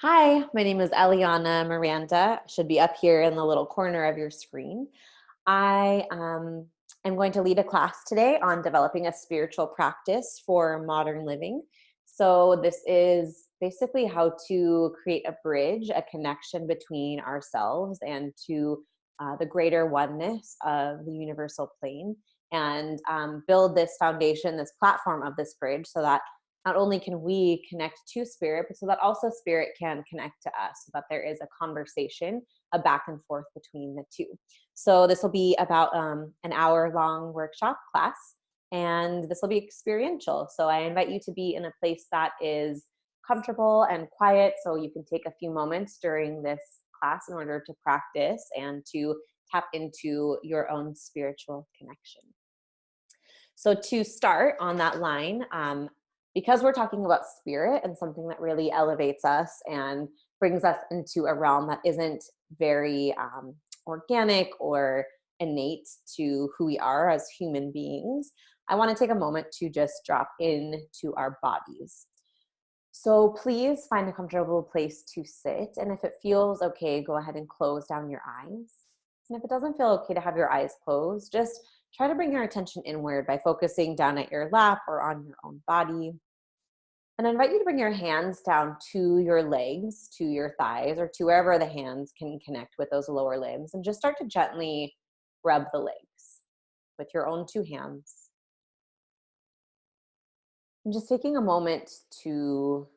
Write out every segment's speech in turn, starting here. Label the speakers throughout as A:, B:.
A: Hi, my name is Eliana Miranda. Should be up here in the little corner of your screen. I am going to lead a class today on developing a spiritual practice for modern living. So, this is basically how to create a bridge, a connection between ourselves and to the greater oneness of the universal plane, and build this foundation, this platform of this bridge, so that not only can we connect to spirit, but so that also spirit can connect to us, so that there is a conversation, a back and forth between the two. So this will be about an hour-long workshop class, and this will be experiential. So I invite you to be in a place that is comfortable and quiet, so you can take a few moments during this class in order to practice and to tap into your own spiritual connection. So to start on that line, because we're talking about spirit and something that really elevates us and brings us into a realm that isn't very organic or innate to who we are as human beings, I want to take a moment to just drop into our bodies. So please find a comfortable place to sit. And if it feels okay, go ahead and close down your eyes. And if it doesn't feel okay to have your eyes closed, just try to bring your attention inward by focusing down at your lap or on your own body. And I invite you to bring your hands down to your legs, to your thighs, or to wherever the hands can connect with those lower limbs, and just start to gently rub the legs with your own two hands. And just taking a moment to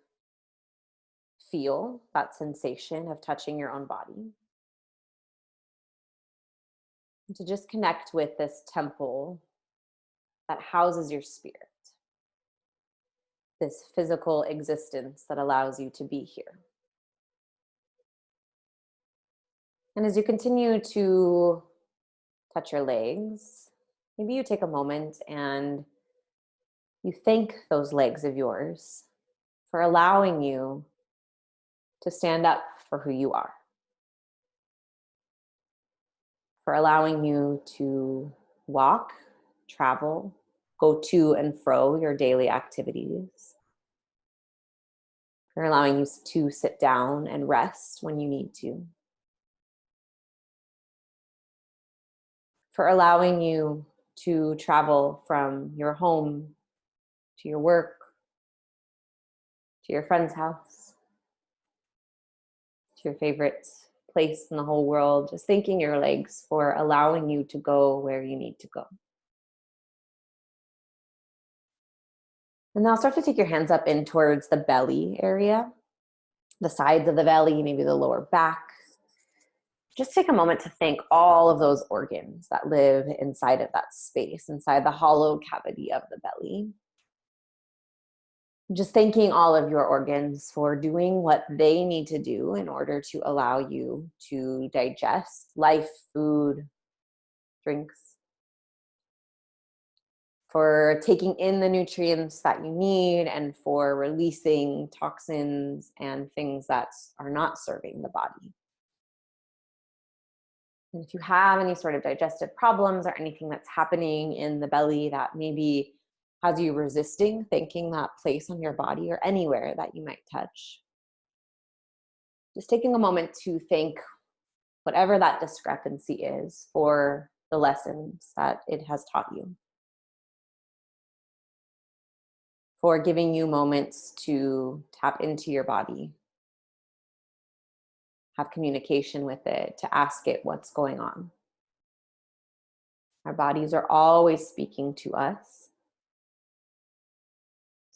A: feel that sensation of touching your own body. And to just connect with this temple that houses your spirit, this physical existence that allows you to be here. And as you continue to touch your legs, maybe you take a moment and you thank those legs of yours for allowing you to stand up for who you are, for allowing you to walk, travel, go to and fro your daily activities, for allowing you to sit down and rest when you need to, for allowing you to travel from your home to your work, to your friend's house, to your favorite place in the whole world, just thanking your legs for allowing you to go where you need to go. And now start to take your hands up in towards the belly area, the sides of the belly, maybe the lower back. Just take a moment to thank all of those organs that live inside of that space, inside the hollow cavity of the belly. Just thanking all of your organs for doing what they need to do in order to allow you to digest life, food, drinks, for taking in the nutrients that you need, and for releasing toxins and things that are not serving the body. And if you have any sort of digestive problems or anything that's happening in the belly that maybe has you resisting thanking that place on your body or anywhere that you might touch, just taking a moment to thank whatever that discrepancy is for the lessons that it has taught you, for giving you moments to tap into your body, have communication with it, to ask it what's going on. Our bodies are always speaking to us.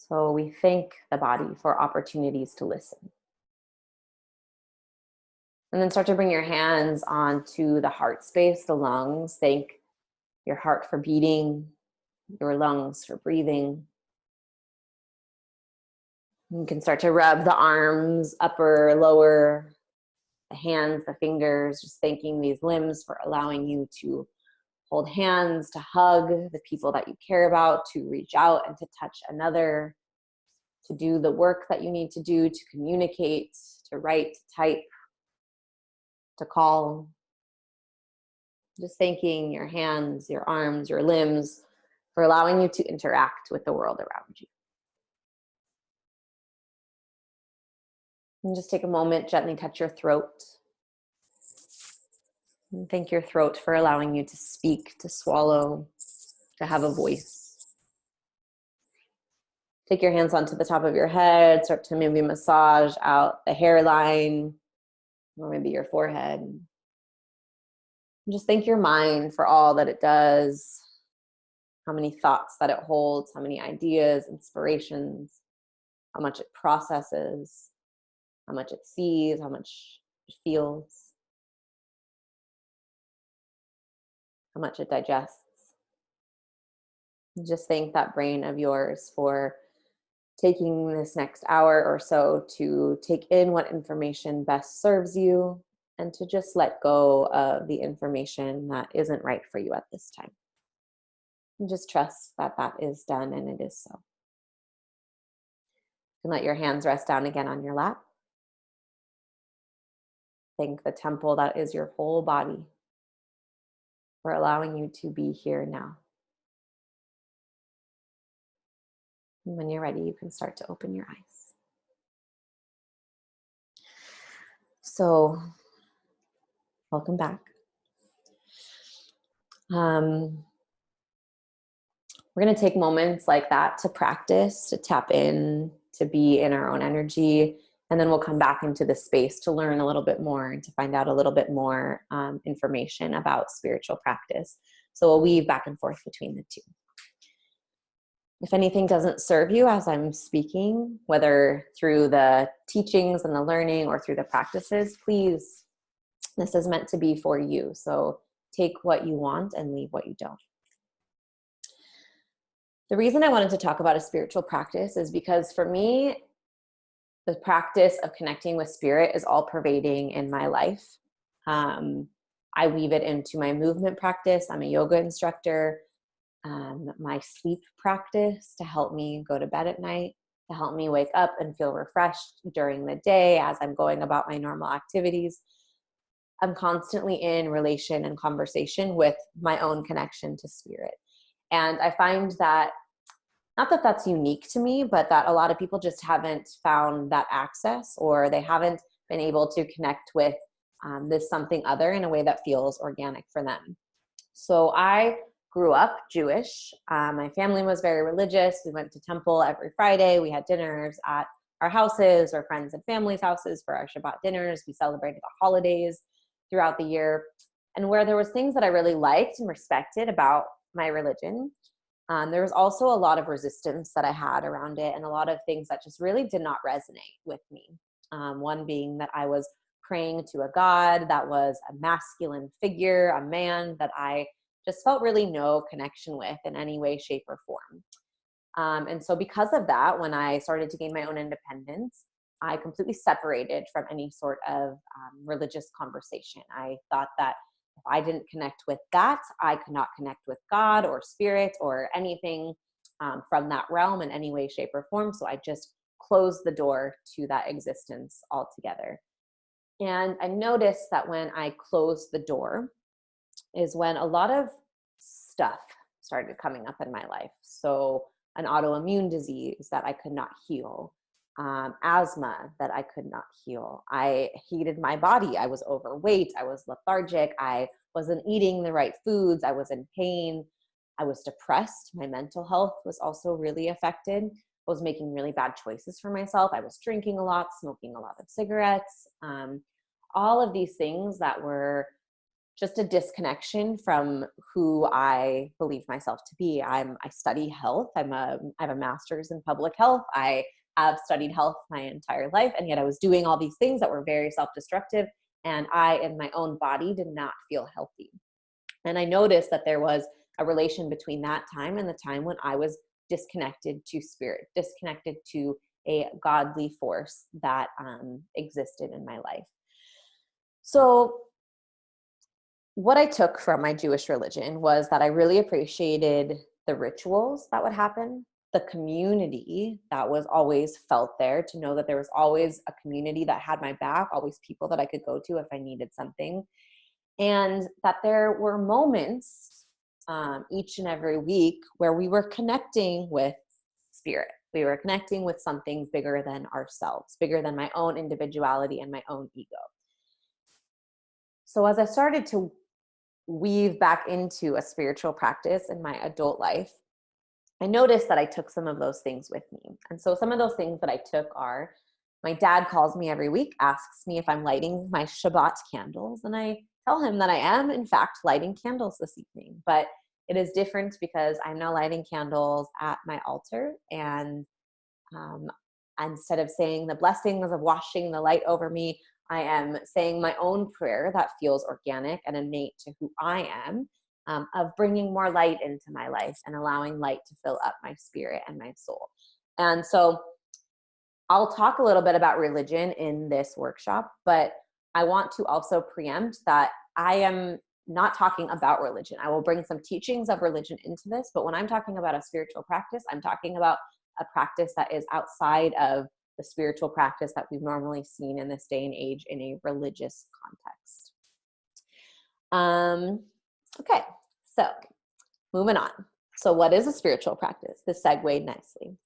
A: So we thank the body for opportunities to listen. And then start to bring your hands onto the heart space, the lungs. Thank your heart for beating, your lungs for breathing. You can start to rub the arms, upper, lower, the hands, the fingers, just thanking these limbs for allowing you to hold hands, to hug the people that you care about, to reach out and to touch another, to do the work that you need to do, to communicate, to write, to type, to call. Just thanking your hands, your arms, your limbs for allowing you to interact with the world around you. And just take a moment, gently touch your throat. And thank your throat for allowing you to speak, to swallow, to have a voice. Take your hands onto the top of your head, start to maybe massage out the hairline or maybe your forehead. And just thank your mind for all that it does, how many thoughts that it holds, how many ideas, inspirations, how much it processes, how much it sees, how much it feels, how much it digests. Just thank that brain of yours for taking this next hour or so to take in what information best serves you and to just let go of the information that isn't right for you at this time. And just trust that that is done, and it is so. You can let your hands rest down again on your lap. Thank the temple that is your whole body for allowing you to be here now. And when you're ready, you can start to open your eyes. So, welcome back. We're going to take moments like that to practice, to tap in, to be in our own energy. And then we'll come back into the space to learn a little bit more and to find out a little bit more information about spiritual practice. So we'll weave back and forth between the two. If anything doesn't serve you as I'm speaking, whether through the teachings and the learning or through the practices, please, this is meant to be for you. So take what you want and leave what you don't. The reason I wanted to talk about a spiritual practice is because for me, the practice of connecting with spirit is all pervading in my life. I weave it into my movement practice. I'm a yoga instructor. My sleep practice to help me go to bed at night, to help me wake up and feel refreshed during the day as I'm going about my normal activities. I'm constantly in relation and conversation with my own connection to spirit. And I find that, not that that's unique to me, but that a lot of people just haven't found that access, or they haven't been able to connect with this something other in a way that feels organic for them. So I grew up Jewish. My family was very religious. We went to temple every Friday. We had dinners at our houses or friends and family's houses for our Shabbat dinners. We celebrated the holidays throughout the year. And where there was things that I really liked and respected about my religion, there was also a lot of resistance that I had around it, and a lot of things that just really did not resonate with me. One being that I was praying to a God that was a masculine figure, a man that I just felt really no connection with in any way, shape, or form. And so because of that, when I started to gain my own independence, I completely separated from any sort of religious conversation. I thought that if I didn't connect with that, I could not connect with God or spirit or anything from that realm in any way, shape, or form. So I just closed the door to that existence altogether. And I noticed that when I closed the door is when a lot of stuff started coming up in my life. So an autoimmune disease that I could not heal, asthma that I could not heal. I hated my body. I was overweight. I was lethargic. I wasn't eating the right foods. I was in pain. I was depressed. My mental health was also really affected. I was making really bad choices for myself. I was drinking a lot, smoking a lot of cigarettes, all of these things that were just a disconnection from who I believe myself to be. I study health. I have a master's in public health. I have studied health my entire life, and yet I was doing all these things that were very self-destructive, and I, in my own body, did not feel healthy. And I noticed that there was a relation between that time and the time when I was disconnected to spirit, disconnected to a godly force that existed in my life. So what I took from my Jewish religion was that I really appreciated the rituals that would happen, the community that was always felt there, to know that there was always a community that had my back, always people that I could go to if I needed something, and that there were moments each and every week where we were connecting with spirit, We were connecting with something bigger than ourselves, bigger than my own individuality and my own ego. So as I started to weave back into a spiritual practice in my adult life, I noticed that I took some of those things with me. And so some of those things that I took are, my dad calls me every week, asks me if I'm lighting my Shabbat candles, and I tell him that I am, in fact, lighting candles this evening. But it is different because I'm now lighting candles at my altar, and instead of saying the blessings of washing the light over me, I am saying my own prayer that feels organic and innate to who I am, of bringing more light into my life and allowing light to fill up my spirit and my soul. And so I'll talk a little bit about religion in this workshop, but I want to also preempt that I am not talking about religion. I will bring some teachings of religion into this, but when I'm talking about a spiritual practice, I'm talking about a practice that is outside of the spiritual practice that we've normally seen in this day and age in a religious context. Okay, so moving on. So what is a spiritual practice? This segued nicely.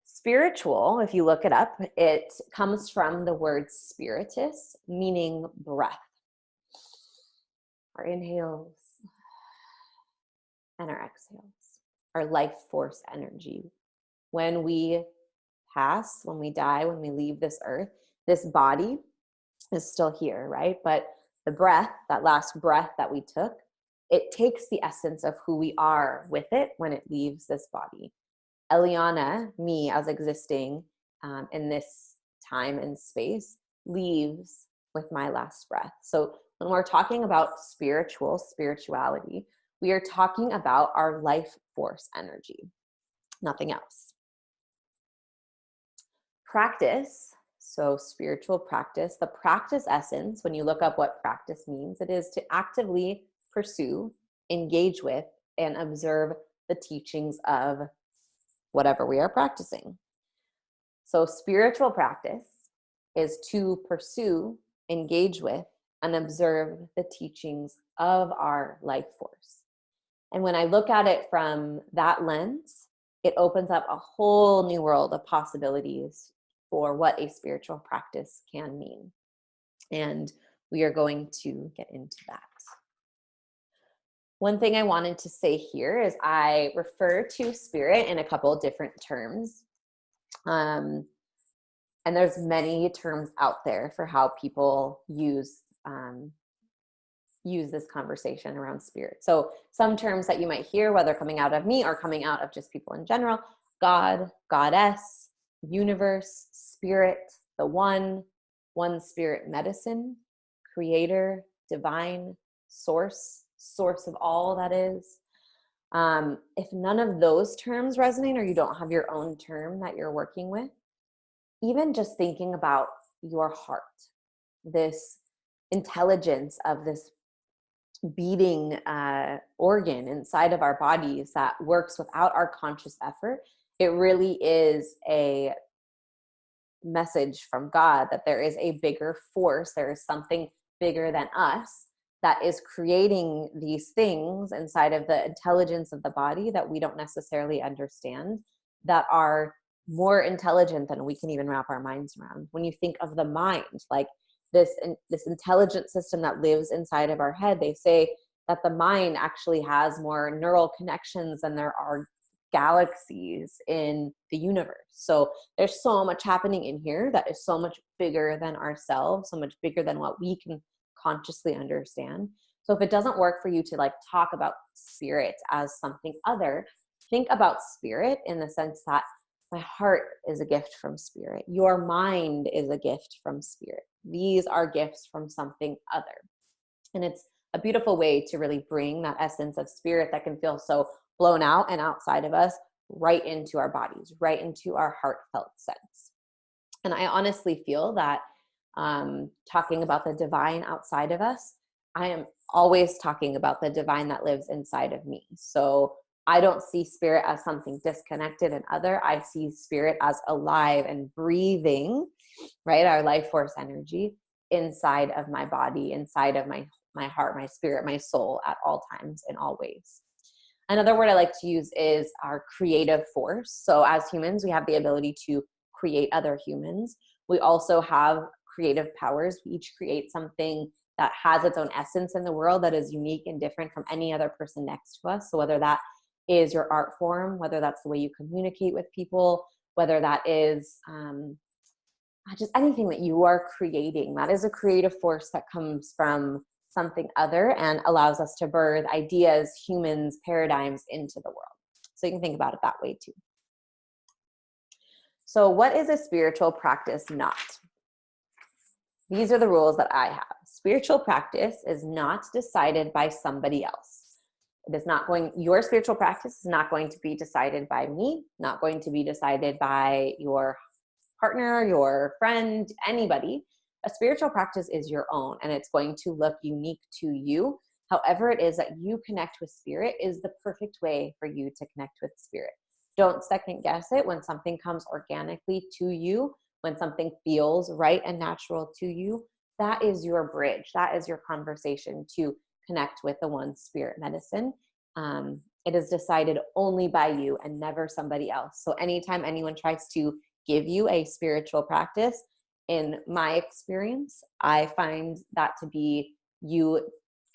A: Spiritual, if you look it up, it comes from the word spiritus, meaning breath. Our inhales and our exhales, our life force energy. When we pass, when we die, when we leave this earth, this body is still here, right? But the breath, that last breath that we took, it takes the essence of who we are with it when it leaves this body. Eliana, me as existing in this time and space, leaves with my last breath. So when we're talking about spirituality, we are talking about our life force energy, nothing else. Practice, so spiritual practice, the practice essence, when you look up what practice means, it is to actively pursue, engage with, and observe the teachings of whatever we are practicing. So spiritual practice is to pursue, engage with, and observe the teachings of our life force. And when I look at it from that lens, it opens up a whole new world of possibilities for what a spiritual practice can mean. And we are going to get into that. One thing I wanted to say here is I refer to spirit in a couple of different terms. And there's many terms out there for how people use this conversation around spirit. So some terms that you might hear, whether coming out of me or coming out of just people in general: God, goddess, universe, spirit, the one spirit medicine, creator, divine, source of all that is. If none of those terms resonate, or you don't have your own term that you're working with, even just thinking about your heart, this intelligence of this beating organ inside of our bodies that works without our conscious effort, it really is a message from God that there is a bigger force, there is something bigger than us that is creating these things inside of the intelligence of the body that we don't necessarily understand, that are more intelligent than we can even wrap our minds around. When you think of the mind, like this intelligent system that lives inside of our head, they say that the mind actually has more neural connections than there are galaxies in the universe. So there's so much happening in here that is so much bigger than ourselves, so much bigger than what we can consciously understand. So if it doesn't work for you to like talk about spirit as something other, think about spirit in the sense that my heart is a gift from spirit. Your mind is a gift from spirit. These are gifts from something other. And it's a beautiful way to really bring that essence of spirit that can feel so blown out and outside of us right into our bodies, right into our heartfelt sense. And I honestly feel that talking about the divine outside of us, I am always talking about the divine that lives inside of me. So I don't see spirit as something disconnected and other. I see spirit as alive and breathing, right? Our life force energy inside of my body, inside of my heart, my spirit, my soul at all times, in all ways. Another word I like to use is our creative force. So as humans, we have the ability to create other humans. We also have creative powers. We each create something that has its own essence in the world that is unique and different from any other person next to us. So whether that is your art form, whether that's the way you communicate with people, whether that is just anything that you are creating, that is a creative force that comes from something other and allows us to birth ideas, humans, paradigms into the world. So you can think about it that way too. So what is a spiritual practice not? These are the rules that I have. Spiritual practice is not decided by somebody else. It is not going, your spiritual practice is not going to be decided by me, not going to be decided by your partner, your friend, anybody. A spiritual practice is your own, and it's going to look unique to you. However it is that you connect with spirit is the perfect way for you to connect with spirit. Don't second guess it when something comes organically to you, when something feels right and natural to you. That is your bridge. That is your conversation to connect with the one spirit medicine. It is decided only by you and never somebody else. So anytime anyone tries to give you a spiritual practice, in my experience, I find that to be you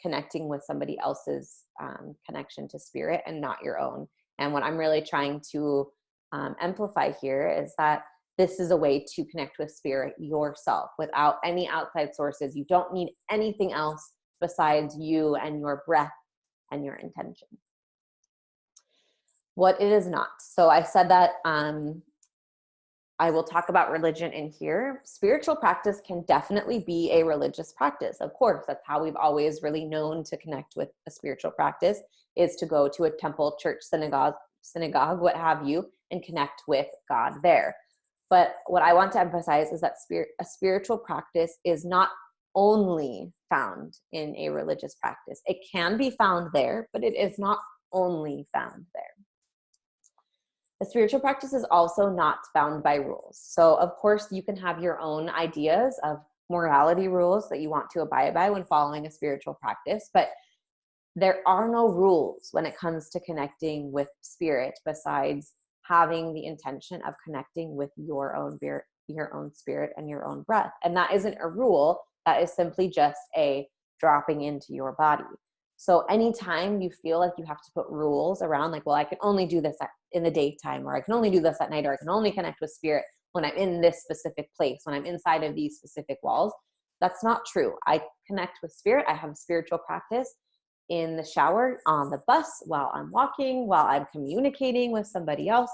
A: connecting with somebody else's connection to spirit and not your own. And what I'm really trying to amplify here is that this is a way to connect with spirit yourself without any outside sources. You don't need anything else besides you and your breath and your intention. What it is not. So I said that I will talk about religion in here. Spiritual practice can definitely be a religious practice. Of course, that's how we've always really known to connect with a spiritual practice, is to go to a temple, church, synagogue, what have you, and connect with God there. But what I want to emphasize is that a spiritual practice is not only found in a religious practice. It can be found there, but it is not only found there. A spiritual practice is also not bound by rules. So of course you can have your own ideas of morality rules that you want to abide by when following a spiritual practice, but there are no rules when it comes to connecting with spirit besides having the intention of connecting with your own spirit and your own breath. And that isn't a rule, that is simply just a dropping into your body. So anytime you feel like you have to put rules around, like, well, I can only do this in the daytime, or I can only do this at night, or I can only connect with spirit when I'm in this specific place, when I'm inside of these specific walls, that's not true. I connect with spirit. I have a spiritual practice in the shower, on the bus, while I'm walking, while I'm communicating with somebody else.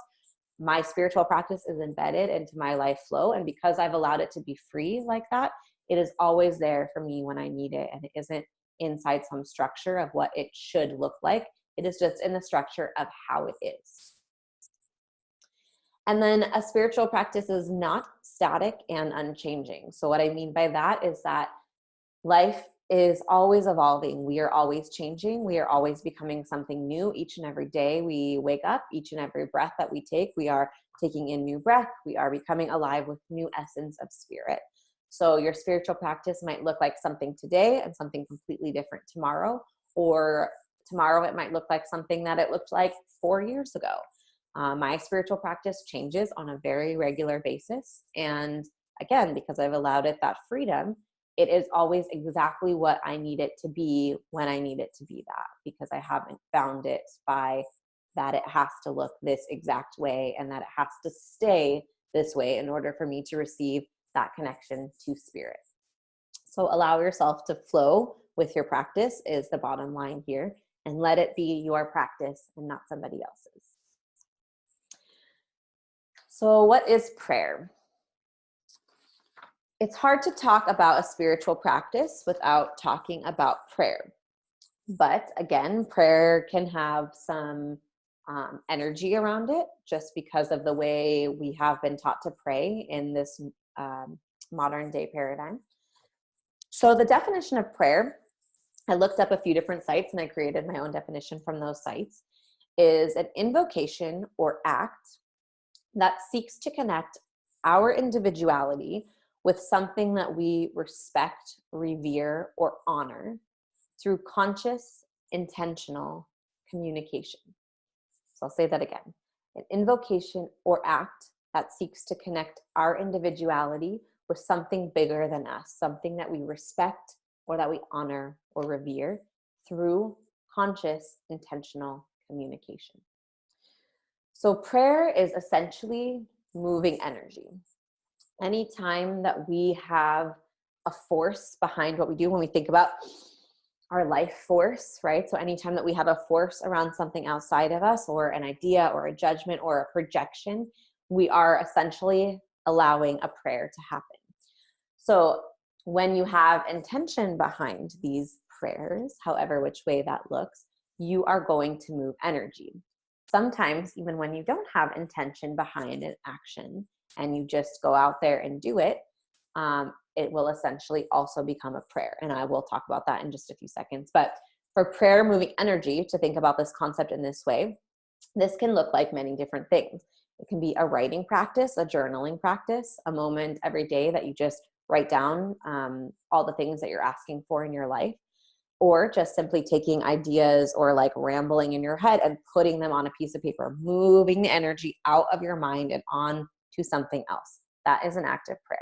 A: My spiritual practice is embedded into my life flow. And because I've allowed it to be free like that, it is always there for me when I need it. And it isn't inside some structure of what it should look like. It is just in the structure of how it is. And then a spiritual practice is not static and unchanging. So what I mean by that is that life is always evolving. We are always changing. We are always becoming something new each and every day. We wake up, each and every breath that we take, we are taking in new breath. We are becoming alive with new essence of spirit. So your spiritual practice might look like something today and something completely different tomorrow, or tomorrow it might look like something that it looked like 4 years ago. My spiritual practice changes on a very regular basis. And again, because I've allowed it that freedom, it is always exactly what I need it to be when I need it to be that, because I haven't found it by that it has to look this exact way and that it has to stay this way in order for me to receive that connection to spirit. So allow yourself to flow with your practice is the bottom line here, and let it be your practice and not somebody else's. So what is prayer? It's hard to talk about a spiritual practice without talking about prayer. But again, prayer can have some energy around it just because of the way we have been taught to pray in this modern day paradigm. So the definition of prayer, I looked up a few different sites and I created my own definition from those sites, is an invocation or act that seeks to connect our individuality with something that we respect, revere, or honor through conscious, intentional communication. So I'll say that again. An invocation or act that seeks to connect our individuality with something bigger than us, something that we respect or that we honor or revere through conscious, intentional communication. So prayer is essentially moving energy. Anytime that we have a force behind what we do, when we think about our life force, right? So anytime that we have a force around something outside of us, or an idea or a judgment or a projection, we are essentially allowing a prayer to happen. So when you have intention behind these prayers, however which way that looks, you are going to move energy. Sometimes even when you don't have intention behind an action and you just go out there and do it, it will essentially also become a prayer. And I will talk about that in just a few seconds. But for prayer moving energy, to think about this concept in this way, this can look like many different things. It can be a writing practice, a journaling practice, a moment every day that you just write down all the things that you're asking for in your life, or just simply taking ideas or like rambling in your head and putting them on a piece of paper, moving the energy out of your mind and on to something else. That is an act of prayer.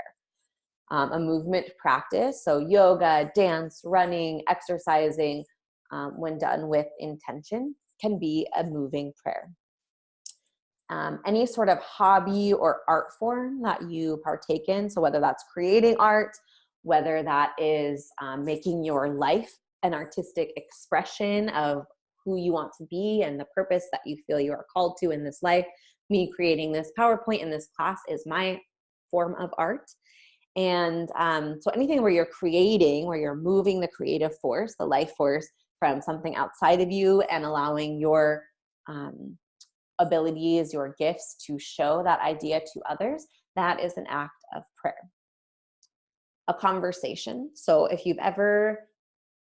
A: A movement practice, so yoga, dance, running, exercising, when done with intention, can be a moving prayer. Any sort of hobby or art form that you partake in, so whether that's creating art, whether that is making your life an artistic expression of who you want to be and the purpose that you feel you are called to in this life. Me creating this PowerPoint in this class is my form of art. And so anything where you're creating, where you're moving the creative force, the life force from something outside of you and allowing your abilities, your gifts to show that idea to others, that is an act of prayer. A conversation. So if you've ever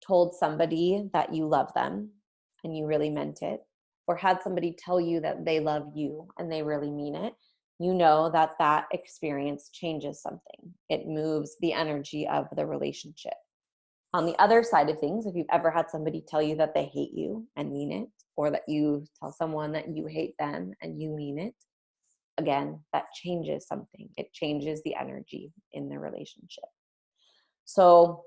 A: told somebody that you love them and you really meant it, or had somebody tell you that they love you and they really mean it, you know that that experience changes something. It moves the energy of the relationship. On the other side of things, if you've ever had somebody tell you that they hate you and mean it, or that you tell someone that you hate them and you mean it, again, that changes something. It changes the energy in the relationship. So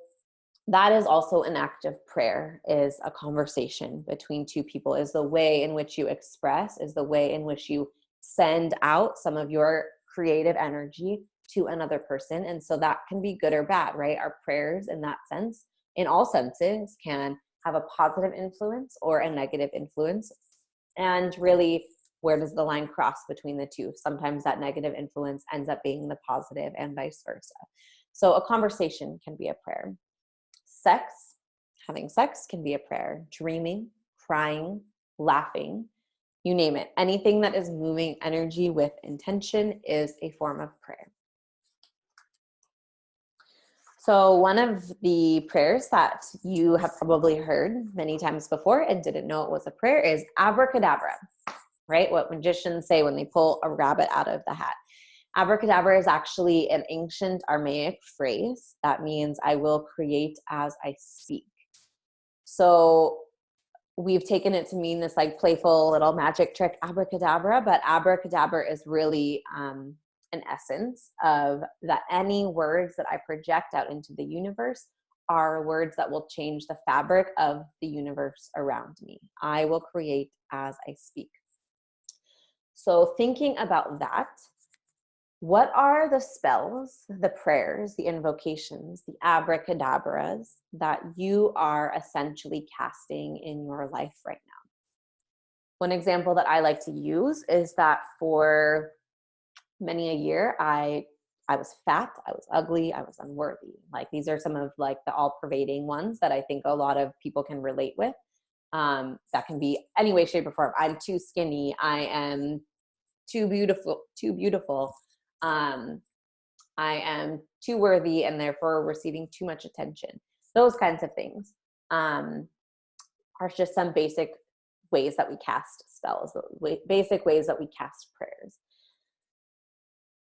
A: that is also an act of prayer, is a conversation between two people, is the way in which you express, is the way in which you send out some of your creative energy to another person. And so that can be good or bad, right? Our prayers in that sense, in all senses, can have a positive influence or a negative influence. And really, where does the line cross between the two? Sometimes that negative influence ends up being the positive and vice versa. So a conversation can be a prayer. Having sex can be a prayer. Dreaming, crying, laughing, you name it. Anything that is moving energy with intention is a form of prayer. So one of the prayers that you have probably heard many times before and didn't know it was a prayer is abracadabra, right? What magicians say when they pull a rabbit out of the hat. Abracadabra is actually an ancient Aramaic phrase that means I will create as I speak. So we've taken it to mean this like playful little magic trick, abracadabra, but abracadabra is really an essence of that any words that I project out into the universe are words that will change the fabric of the universe around me. I will create as I speak. So thinking about that, what are the spells, the prayers, the invocations, the abracadabras that you are essentially casting in your life right now? One example that I like to use is that for many a year, I was fat, I was ugly, I was unworthy. Like these are some of like the all-pervading ones that I think a lot of people can relate with. That can be any way, shape, or form. I'm too skinny. I am too beautiful. I am too worthy and therefore receiving too much attention. Those kinds of things are just some basic ways that we cast spells, basic ways that we cast prayers.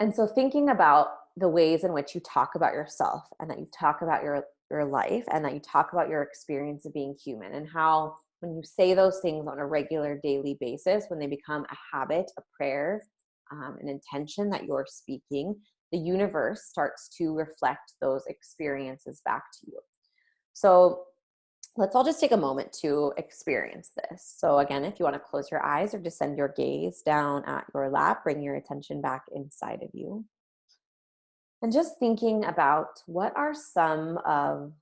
A: And so thinking about the ways in which you talk about yourself and that you talk about your life and that you talk about your experience of being human and how when you say those things on a regular daily basis, when they become a habit, a prayer, an intention that you're speaking, the universe starts to reflect those experiences back to you. So let's all just take a moment to experience this. So again, if you want to close your eyes or just send your gaze down at your lap, bring your attention back inside of you. And just thinking about what are some of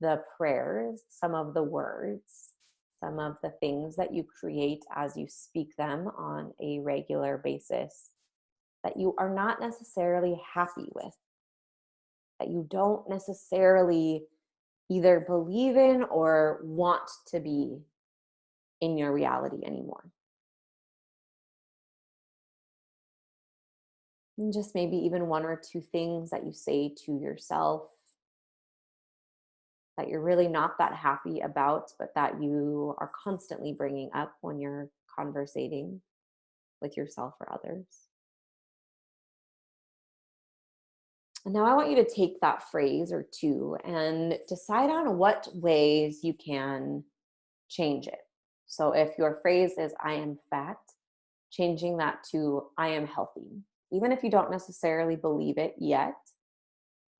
A: the prayers, some of the words, some of the things that you create as you speak them on a regular basis that you are not necessarily happy with, that you don't necessarily either believe in or want to be in your reality anymore. And just maybe even one or two things that you say to yourself that you're really not that happy about, but that you are constantly bringing up when you're conversating with yourself or others. And now I want you to take that phrase or two and decide on what ways you can change it. So if your phrase is, I am fat, changing that to, I am healthy. Even if you don't necessarily believe it yet,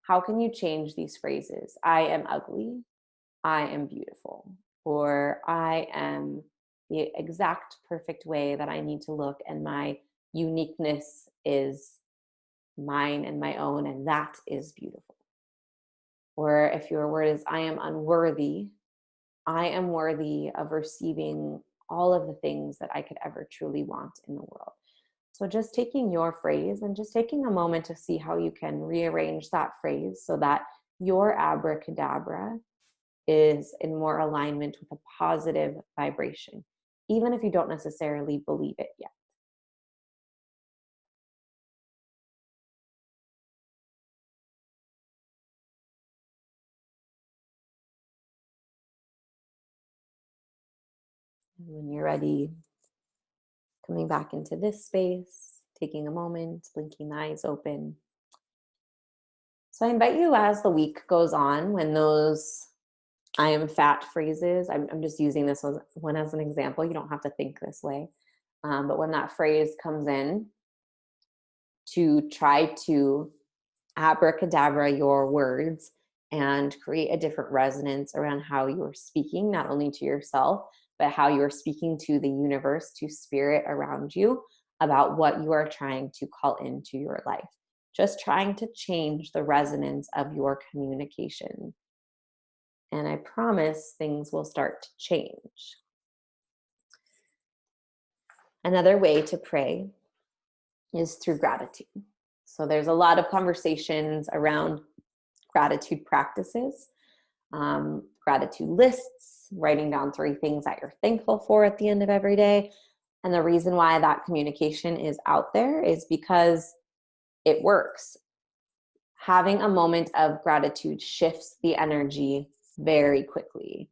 A: how can you change these phrases? I am ugly, I am beautiful, or I am the exact perfect way that I need to look, and my uniqueness is mine and my own, and that is beautiful. Or if your word is, I am unworthy, I am worthy of receiving all of the things that I could ever truly want in the world. So just taking your phrase and just taking a moment to see how you can rearrange that phrase so that your abracadabra is in more alignment with a positive vibration, even if you don't necessarily believe it yet. And when you're ready, coming back into this space, taking a moment, blinking the eyes open. So I invite you as the week goes on, when those I am fat phrases, I'm just using this one as an example. You don't have to think this way. But when that phrase comes in, to try to abracadabra your words and create a different resonance around how you're speaking, not only to yourself, but how you're speaking to the universe, to spirit around you about what you are trying to call into your life. Just trying to change the resonance of your communication. And I promise things will start to change. Another way to pray is through gratitude. So there's a lot of conversations around gratitude practices, gratitude lists, writing down 3 things that you're thankful for at the end of every day. And the reason why that communication is out there is because it works. Having a moment of gratitude shifts the energy very quickly.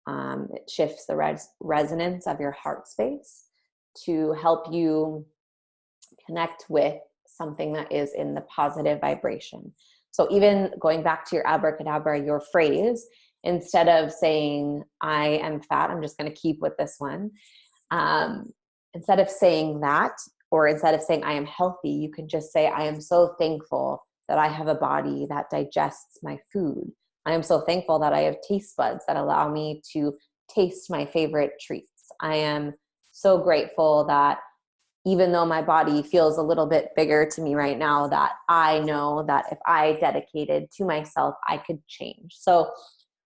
A: It shifts the resonance of your heart space to help you connect with something that is in the positive vibration. So even going back to your abracadabra, your phrase, instead of saying, I am fat, I'm just going to keep with this one. Instead of saying that, or instead of saying, I am healthy, you can just say, I am so thankful that I have a body that digests my food. I am so thankful that I have taste buds that allow me to taste my favorite treats. I am so grateful that even though my body feels a little bit bigger to me right now, that I know that if I dedicated to myself, I could change. So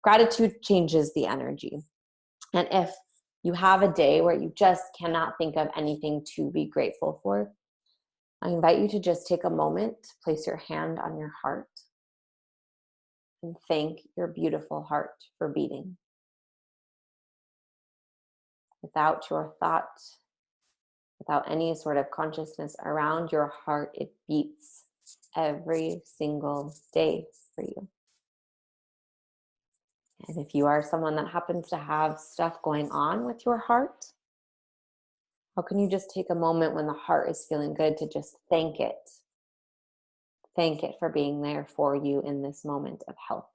A: gratitude changes the energy. And if you have a day where you just cannot think of anything to be grateful for, I invite you to just take a moment, place your hand on your heart, and thank your beautiful heart for beating. Without your thought, without any sort of consciousness around your heart, it beats every single day for you. And if you are someone that happens to have stuff going on with your heart, how can you just take a moment when the heart is feeling good to just thank it? Thank it for being there for you in this moment of health.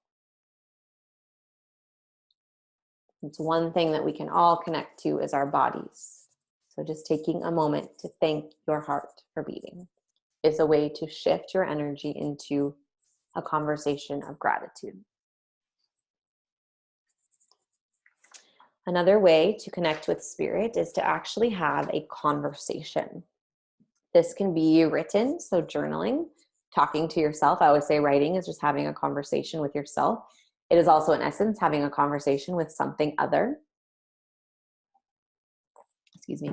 A: It's one thing that we can all connect to is our bodies. So just taking a moment to thank your heart for beating is a way to shift your energy into a conversation of gratitude. Another way to connect with spirit is to actually have a conversation. This can be written, so journaling, talking to yourself. I always say writing is just having a conversation with yourself. It is also, in essence, having a conversation with something other. Excuse me.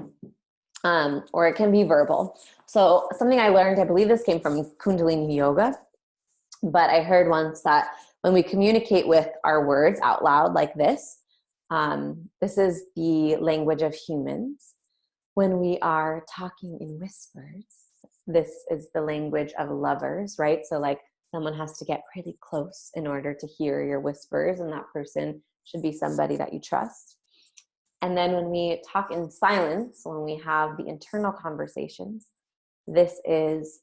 A: Or it can be verbal. So something I learned, I believe this came from Kundalini Yoga, but I heard once that when we communicate with our words out loud like this, this is the language of humans. When we are talking in whispers, this is the language of lovers, right? So like someone has to get pretty close in order to hear your whispers, and that person should be somebody that you trust. And then when we talk in silence, when we have the internal conversations, this is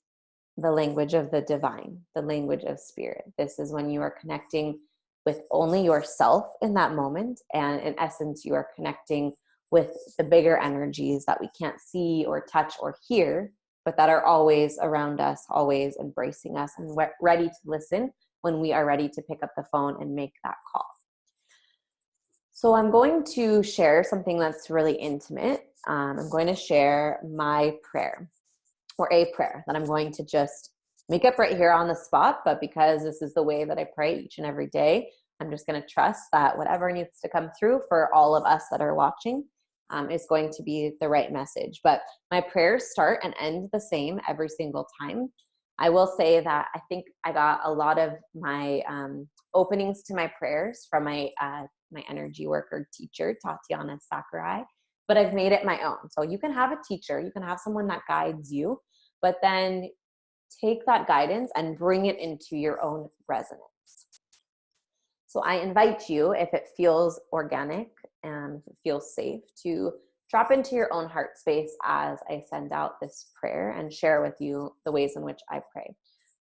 A: the language of the divine, the language of spirit. This is when you are connecting with only yourself in that moment. And in essence, you are connecting with the bigger energies that we can't see or touch or hear, but that are always around us, always embracing us and ready to listen when we are ready to pick up the phone and make that call. So I'm going to share something that's really intimate. I'm going to share my prayer, or a prayer that I'm going to just make up right here on the spot. But because this is the way that I pray each and every day, I'm just going to trust that whatever needs to come through for all of us that are watching is going to be the right message. But my prayers start and end the same every single time. I will say that I think I got a lot of my openings to my prayers from my energy worker teacher, Tatiana Sakurai, but I've made it my own. So you can have a teacher, you can have someone that guides you, but then take that guidance and bring it into your own resonance. So I invite you, if it feels organic and if it feels safe, to drop into your own heart space as I send out this prayer and share with you the ways in which I pray.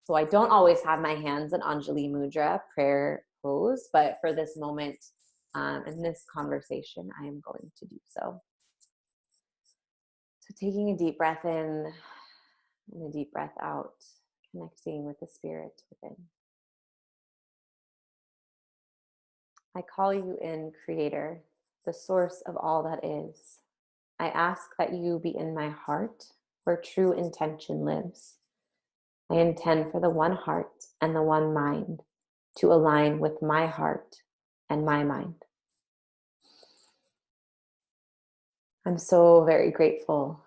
A: So I don't always have my hands in Anjali Mudra prayer pose, but for this moment in this conversation, I am going to do so. So taking a deep breath in and a deep breath out, connecting with the spirit within. I call you in, Creator, the source of all that is. I ask that you be in my heart where true intention lives. I intend for the one heart and the one mind to align with my heart and my mind. I'm so very grateful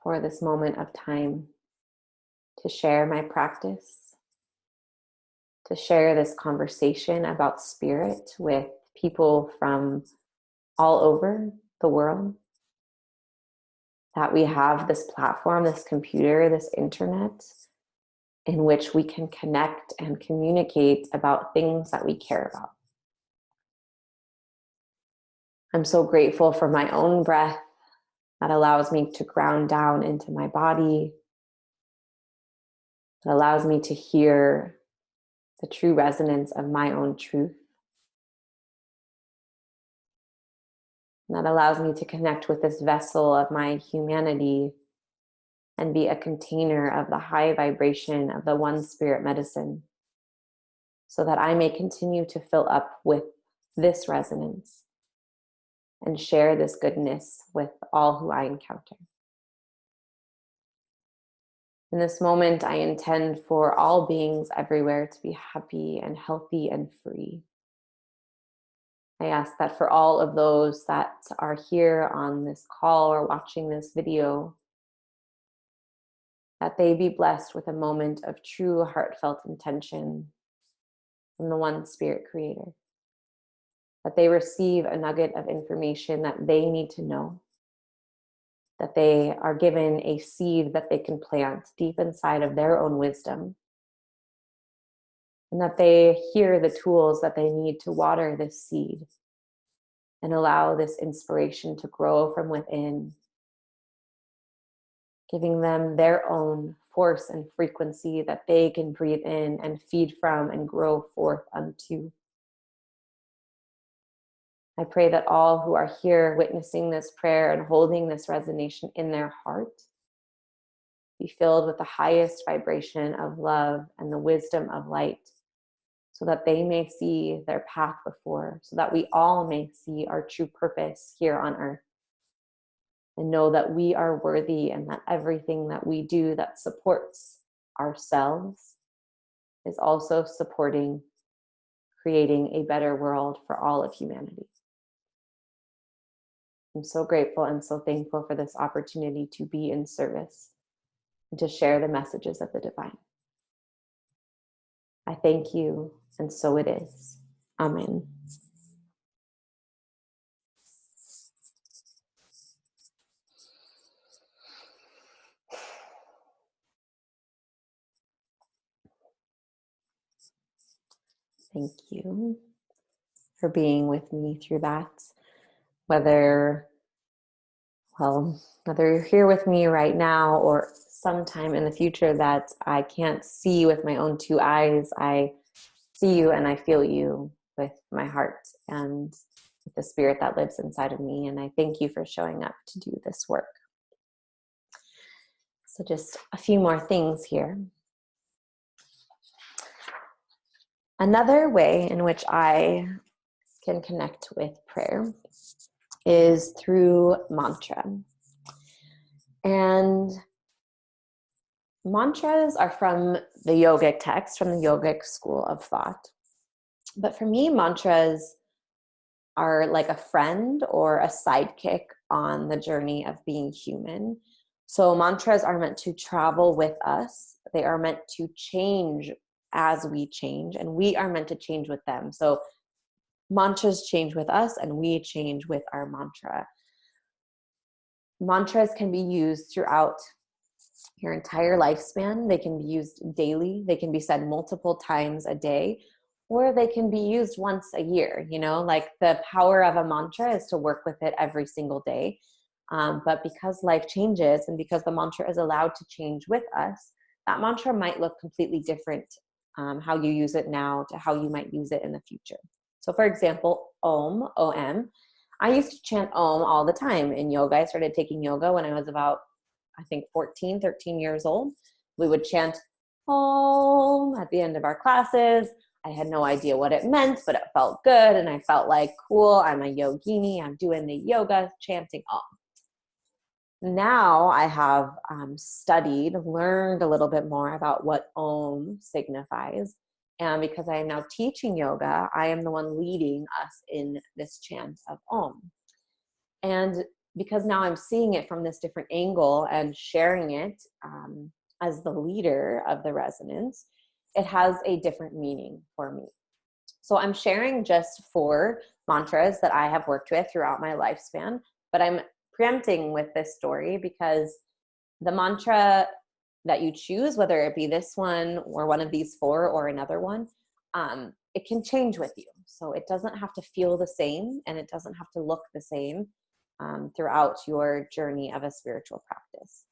A: for this moment of time to share my practice, to share this conversation about spirit with people from all over the world, that we have this platform, this computer, this internet, in which we can connect and communicate about things that we care about. I'm so grateful for my own breath that allows me to ground down into my body, that allows me to hear the true resonance of my own truth, and that allows me to connect with this vessel of my humanity and be a container of the high vibration of the one spirit medicine, so that I may continue to fill up with this resonance and share this goodness with all who I encounter. In this moment, I intend for all beings everywhere to be happy and healthy and free. I ask that for all of those that are here on this call or watching this video, that they be blessed with a moment of true heartfelt intention from the one spirit creator. That they receive a nugget of information that they need to know. That they are given a seed that they can plant deep inside of their own wisdom. And that they hear the tools that they need to water this seed and allow this inspiration to grow from within, giving them their own force and frequency that they can breathe in and feed from and grow forth unto. I pray that all who are here witnessing this prayer and holding this resonation in their heart be filled with the highest vibration of love and the wisdom of light, so that they may see their path before, so that we all may see our true purpose here on earth, and know that we are worthy and that everything that we do that supports ourselves is also supporting creating a better world for all of humanity. I'm so grateful and so thankful for this opportunity to be in service and to share the messages of the divine. I thank you, and so it is. Amen. Thank you for being with me through that. Whether you're here with me right now or sometime in the future that I can't see with my own two eyes, I see you and I feel you with my heart and with the spirit that lives inside of me. And I thank you for showing up to do this work. So just a few more things here. Another way in which I can connect with prayer is through mantra. And mantras are from the yogic text, from the yogic school of thought. But for me, mantras are like a friend or a sidekick on the journey of being human. So mantras are meant to travel with us. They are meant to change as we change, and we are meant to change with them. So mantras change with us, and we change with our mantra. Mantras can be used throughout your entire lifespan. They can be used daily. They can be said multiple times a day, or they can be used once a year. Like the power of a mantra is to work with it every single day. But because life changes and because the mantra is allowed to change with us, that mantra might look completely different, how you use it now to how you might use it in the future. So for example, Om, O-M, I used to chant Om all the time in yoga. I started taking yoga when I was about, I think 14, 13 years old. We would chant Om at the end of our classes. I had no idea what it meant, but it felt good. And I felt like, cool, I'm a yogini. I'm doing the yoga, chanting Om. Now I have learned a little bit more about what Om signifies. And because I am now teaching yoga, I am the one leading us in this chant of Om. And because now I'm seeing it from this different angle and sharing it as the leader of the resonance, it has a different meaning for me. So I'm sharing just 4 mantras that I have worked with throughout my lifespan, but I'm preempting with this story because the mantra that you choose, whether it be this one or one of these 4 or another one, it can change with you. So it doesn't have to feel the same and it doesn't have to look the same throughout your journey of a spiritual practice.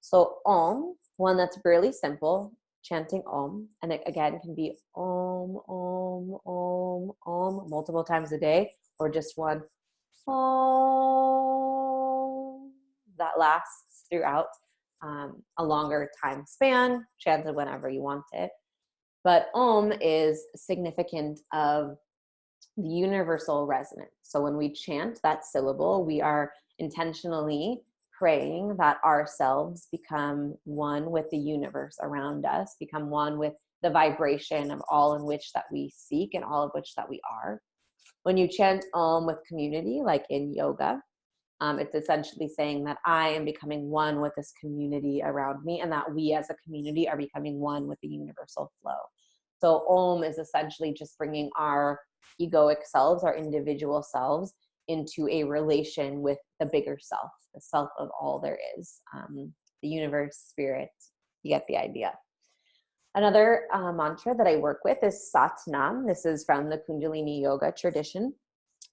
A: So Om, one that's really simple, chanting Om, and it again can be Om, Om, Om, Om multiple times a day, or just one Om that lasts throughout a longer time span, chanted whenever you want it. But Om is significant of the universal resonance. So when we chant that syllable, we are intentionally praying that ourselves become one with the universe around us, become one with the vibration of all in which that we seek and all of which that we are. When you chant Om with community, like in yoga, it's essentially saying that I am becoming one with this community around me and that we as a community are becoming one with the universal flow. So Om is essentially just bringing our egoic selves, our individual selves, into a relation with the bigger self, the self of all there is, the universe, spirit. You get the idea. Another mantra that I work with is Sat Nam. This is from the Kundalini Yoga tradition.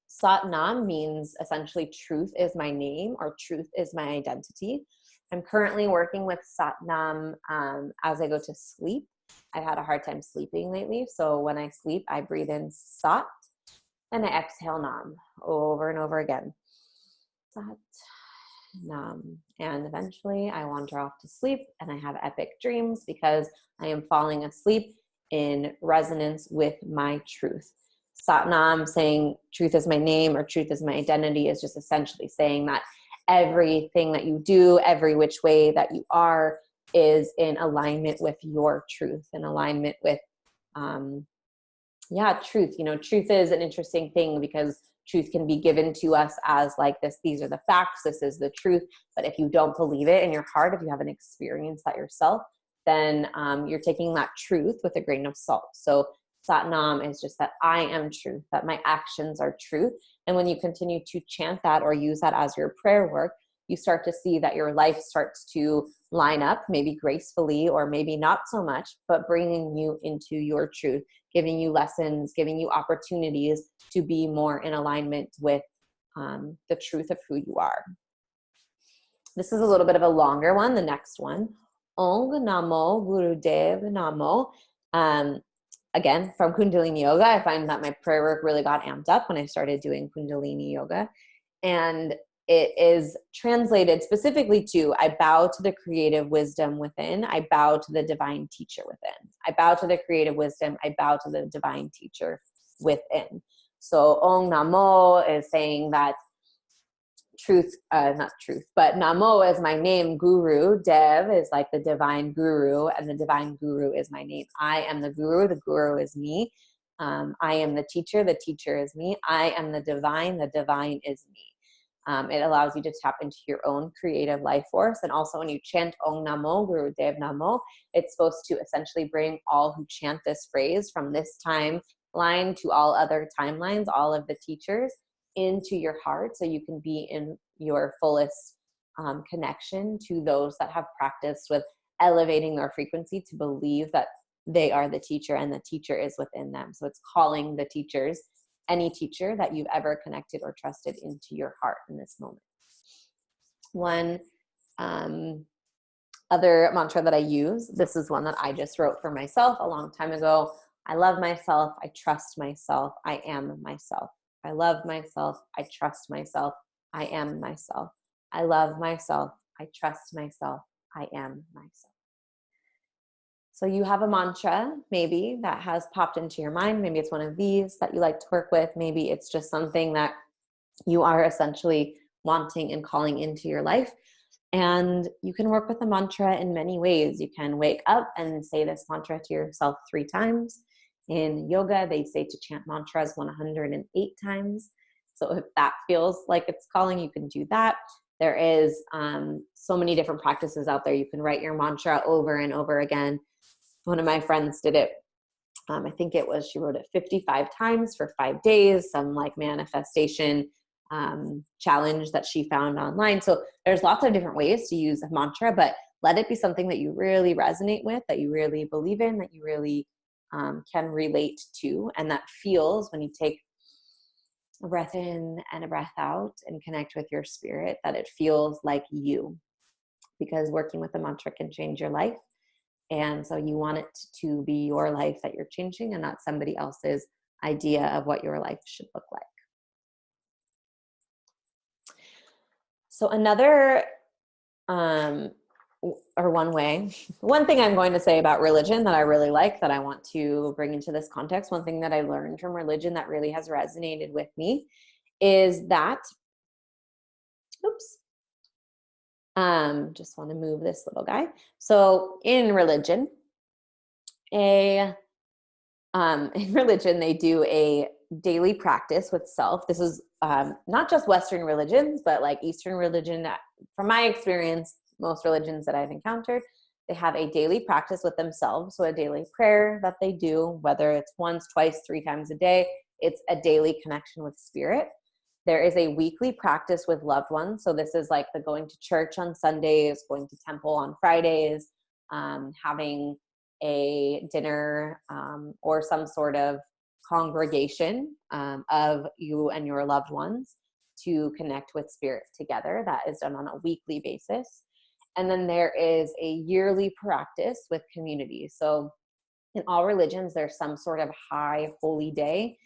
A: Sat Nam means essentially truth is my name or truth is my identity. I'm currently working with Sat Nam as I go to sleep. I've had a hard time sleeping lately. So when I sleep, I breathe in Sat And I exhale Nam over and over again. Sat Nam. And eventually I wander off to sleep and I have epic dreams because I am falling asleep in resonance with my truth. Sat Nam, saying truth is my name or truth is my identity, is just essentially saying that everything that you do, every which way that you are, is in alignment with your truth, in alignment with truth. Truth is an interesting thing because truth can be given to us as like this, these are the facts, this is the truth. But if you don't believe it in your heart, if you haven't experienced that yourself, then you're taking that truth with a grain of salt. So Sat Nam is just that I am truth, that my actions are truth. And when you continue to chant that or use that as your prayer work, you start to see that your life starts to line up, maybe gracefully or maybe not so much, but bringing you into your truth, giving you lessons, giving you opportunities to be more in alignment with the truth of who you are. This is a little bit of a longer one, the next one. Ong Namo Gurudev Namo. Again, from Kundalini Yoga, I find that my prayer work really got amped up when I started doing Kundalini Yoga. And it is translated specifically to, I bow to the creative wisdom within. I bow to the divine teacher within. I bow to the creative wisdom. I bow to the divine teacher within. So Ong Namo is saying that not truth, but Namo is my name, Guru. Dev is like the divine guru, and the divine guru is my name. I am the guru is me. I am the teacher is me. I am the divine is me. It allows you to tap into your own creative life force. And also when you chant Om Namo, Guru Dev Namo, it's supposed to essentially bring all who chant this phrase from this timeline to all other timelines, all of the teachers, into your heart so you can be in your fullest connection to those that have practiced with elevating their frequency to believe that they are the teacher and the teacher is within them. So it's calling the teachers, any teacher that you've ever connected or trusted, into your heart in this moment. One other mantra that I use, this is one that I just wrote for myself a long time ago. I love myself. I trust myself. I am myself. I love myself. I trust myself. I am myself. I love myself. I trust myself. I am myself. So you have a mantra maybe that has popped into your mind. Maybe it's one of these that you like to work with. Maybe it's just something that you are essentially wanting and calling into your life. And you can work with the mantra in many ways. You can wake up and say this mantra to yourself 3 times. In yoga, they say to chant mantras 108 times. So if that feels like it's calling, you can do that. There is so many different practices out there. You can write your mantra over and over again. One of my friends did it. I think she wrote it 55 times for 5 days, some like manifestation challenge that she found online. So there's lots of different ways to use a mantra, but let it be something that you really resonate with, that you really believe in, that you really can relate to, and that feels when you take a breath in and a breath out and connect with your spirit, that it feels like you, because working with a mantra can change your life. And so you want it to be your life that you're changing and not somebody else's idea of what your life should look like. So another, one thing I'm going to say about religion that I really like, that I want to bring into this context, one thing that I learned from religion that really has resonated with me is that, just want to move this little guy. So in religion, they do a daily practice with self. This is not just Western religions, but like Eastern religion. From my experience, most religions that I've encountered, they have a daily practice with themselves. So a daily prayer that they do, whether it's once, twice, 3 times a day, it's a daily connection with spirit. There is a weekly practice with loved ones. So this is like the going to church on Sundays, going to temple on Fridays, having a dinner or some sort of congregation of you and your loved ones to connect with spirit together. That is done on a weekly basis. And then there is a yearly practice with community. So in all religions, there's some sort of high holy day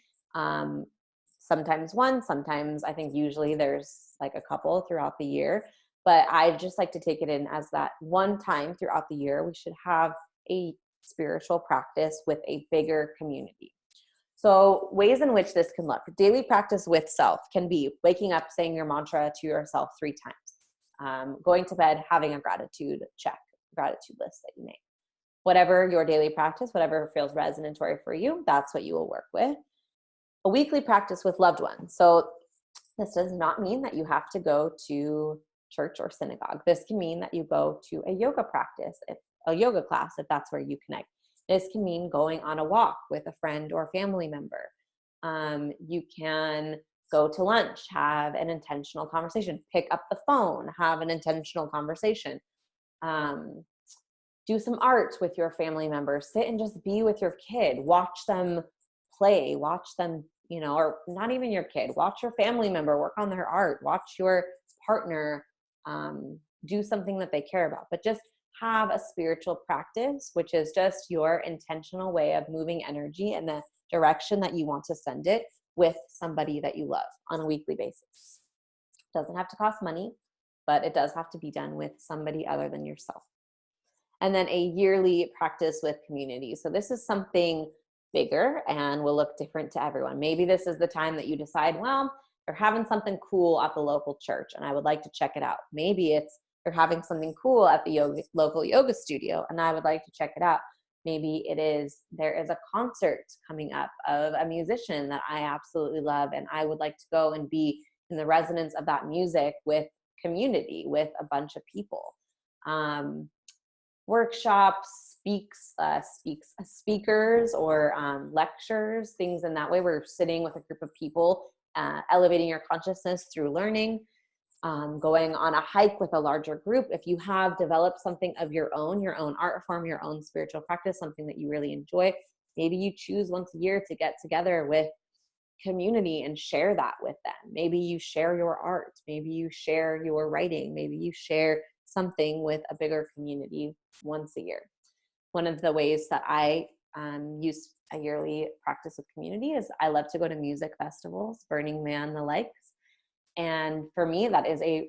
A: sometimes one, sometimes I think usually there's like a couple throughout the year. But I just like to take it in as that one time throughout the year, we should have a spiritual practice with a bigger community. So ways in which this can look, daily practice with self can be waking up, saying your mantra to yourself 3 times, going to bed, having a gratitude list that you make. Whatever your daily practice, whatever feels resonatory for you, that's what you will work with. A weekly practice with loved ones. So this does not mean that you have to go to church or synagogue. This can mean that you go to a yoga practice, a yoga class, if that's where you connect. This can mean going on a walk with a friend or family member. You can go to lunch, have an intentional conversation, pick up the phone, have an intentional conversation. Do some art with your family members, sit and just be with your kid, watch them play, watch them, or not even your kid, watch your family member work on their art, watch your partner do something that they care about, but just have a spiritual practice, which is just your intentional way of moving energy in the direction that you want to send it with somebody that you love on a weekly basis. It doesn't have to cost money, but it does have to be done with somebody other than yourself. And then a yearly practice with community. So this is something bigger and will look different to everyone. Maybe this is the time that you decide, well, they're having something cool at the local church and I would like to check it out. Maybe it's they're having something cool at the local yoga studio and I would like to check it out. Maybe there is a concert coming up of a musician that I absolutely love and I would like to go and be in the resonance of that music with community, with a bunch of people. Workshops, speakers or lectures, things in that way. We're sitting with a group of people, elevating your consciousness through learning, going on a hike with a larger group. If you have developed something of your own art form, your own spiritual practice, something that you really enjoy, maybe you choose once a year to get together with community and share that with them. Maybe you share your art, maybe you share your writing, maybe you share something with a bigger community once a year. One of the ways that I use a yearly practice with community is I love to go to music festivals, Burning Man, the likes. And for me, that is a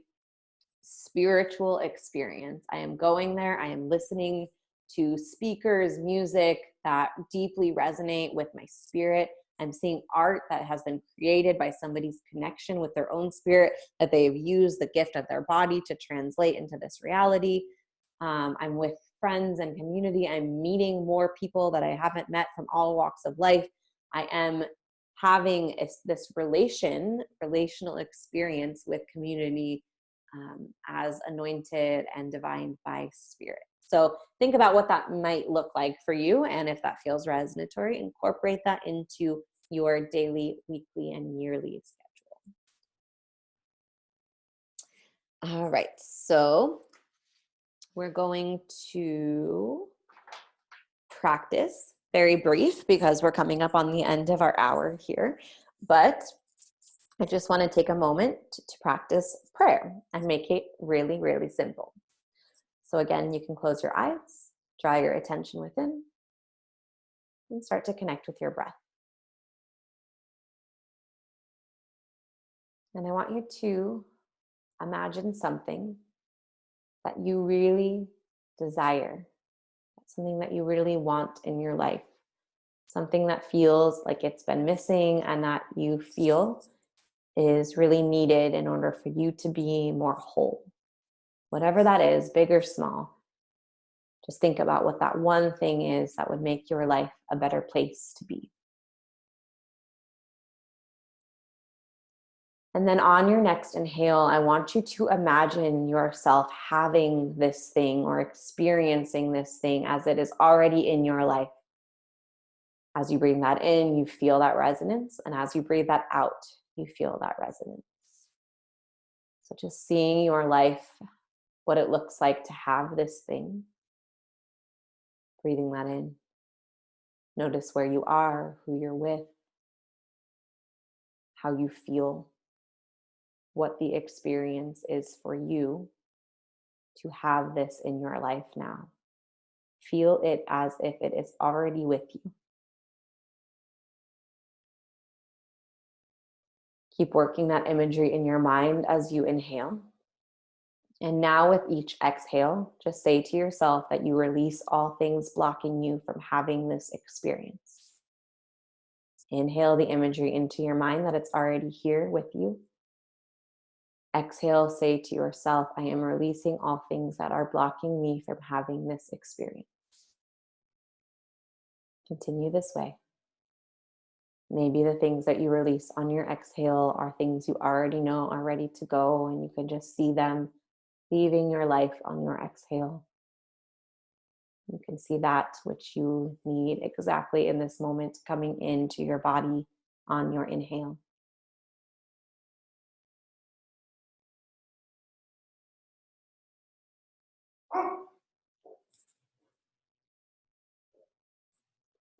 A: spiritual experience. I am going there, I am listening to speakers, music that deeply resonate with my spirit. I'm seeing art that has been created by somebody's connection with their own spirit, that they have used the gift of their body to translate into this reality. I'm with friends and community. I'm meeting more people that I haven't met from all walks of life. I am having this relational experience with community as anointed and divined by spirit. So think about what that might look like for you. And if that feels resonatory, incorporate that into your daily, weekly, and yearly schedule. All right. So we're going to practice very brief because we're coming up on the end of our hour here. But I just want to take a moment to practice prayer and make it really, really simple. So again, you can close your eyes, draw your attention within, and start to connect with your breath. And I want you to imagine something that you really desire, something that you really want in your life, something that feels like it's been missing and that you feel is really needed in order for you to be more whole. Whatever that is, big or small, just think about what that one thing is that would make your life a better place to be. And then on your next inhale, I want you to imagine yourself having this thing or experiencing this thing as it is already in your life. As you breathe that in, you feel that resonance. And as you breathe that out, you feel that resonance. So just seeing your life, what it looks like to have this thing. Breathing that in. Notice where you are, who you're with, how you feel, what the experience is for you to have this in your life now. Feel it as if it is already with you. Keep working that imagery in your mind as you inhale. And now, with each exhale, just say to yourself that you release all things blocking you from having this experience. Inhale the imagery into your mind that it's already here with you. Exhale, say to yourself, I am releasing all things that are blocking me from having this experience. Continue this way. Maybe the things that you release on your exhale are things you already know are ready to go, and you can just see them leaving your life on your exhale. You can see that which you need exactly in this moment coming into your body on your inhale.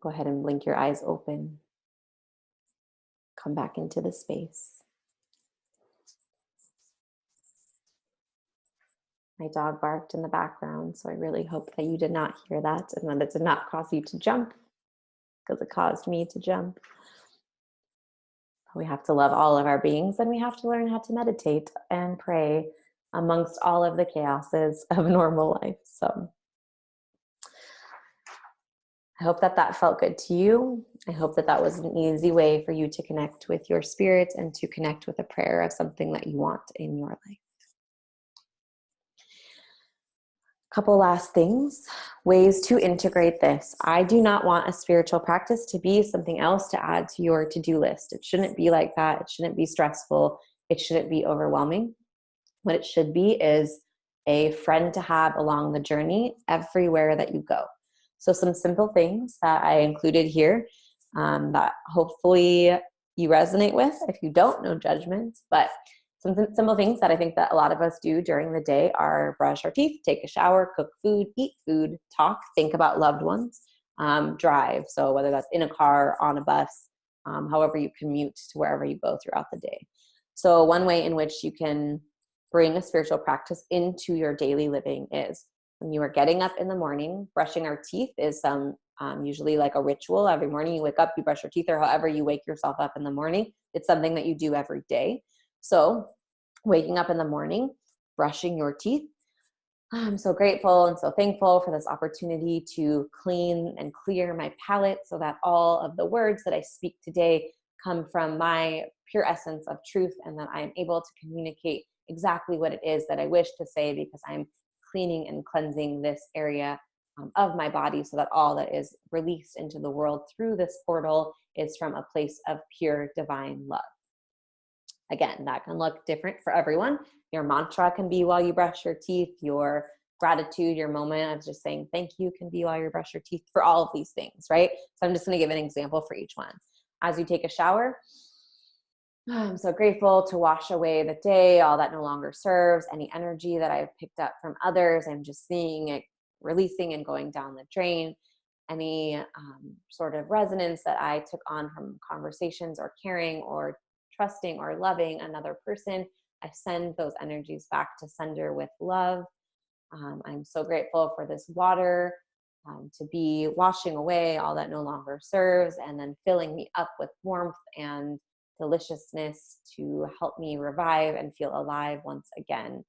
A: Go ahead and blink your eyes open. Come back into the space. My dog barked in the background, so I really hope that you did not hear that and that it did not cause you to jump, because it caused me to jump. We have to love all of our beings, and we have to learn how to meditate and pray amongst all of the chaoses of normal life. So I hope that that felt good to you. I hope that that was an easy way for you to connect with your spirit and to connect with a prayer of something that you want in your life. Couple last things, ways to integrate this. I do not want a spiritual practice to be something else to add to your to-do list. It shouldn't be like that. It shouldn't be stressful. It shouldn't be overwhelming. What it should be is a friend to have along the journey everywhere that you go. So some simple things that I included here that hopefully you resonate with. If you don't, no judgment, but some simple things that I think that a lot of us do during the day are brush our teeth, take a shower, cook food, eat food, talk, think about loved ones, drive. So whether that's in a car, on a bus, however you commute to wherever you go throughout the day. So one way in which you can bring a spiritual practice into your daily living is when you are getting up in the morning. Brushing our teeth is usually like a ritual. Every morning you wake up, you brush your teeth, or however you wake yourself up in the morning. It's something that you do every day. So waking up in the morning, brushing your teeth. I'm so grateful and so thankful for this opportunity to clean and clear my palate so that all of the words that I speak today come from my pure essence of truth, and that I am able to communicate exactly what it is that I wish to say, because I'm cleaning and cleansing this area of my body so that all that is released into the world through this portal is from a place of pure divine love. Again, that can look different for everyone. Your mantra can be while you brush your teeth. Your gratitude, your moment of just saying thank you can be while you brush your teeth, for all of these things, right? So I'm just going to give an example for each one. As you take a shower, I'm so grateful to wash away the day, all that no longer serves, any energy that I've picked up from others. I'm just seeing it releasing and going down the drain. Any sort of resonance that I took on from conversations or caring or trusting or loving another person, I send those energies back to sender with love. I'm so grateful for this water to be washing away all that no longer serves, and then filling me up with warmth and deliciousness to help me revive and feel alive once again.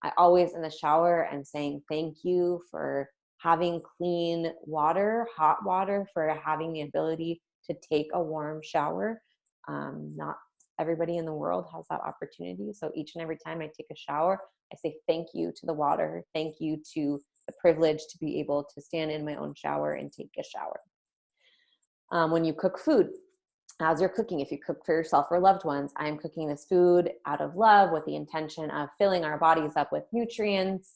A: I always in the shower am saying thank you for having clean water, hot water, for having the ability to take a warm shower. Not everybody in the world has that opportunity. So each and every time I take a shower, I say thank you to the water. Thank you to the privilege to be able to stand in my own shower and take a shower. When you cook food, as you're cooking, if you cook for yourself or loved ones, I'm cooking this food out of love with the intention of filling our bodies up with nutrients,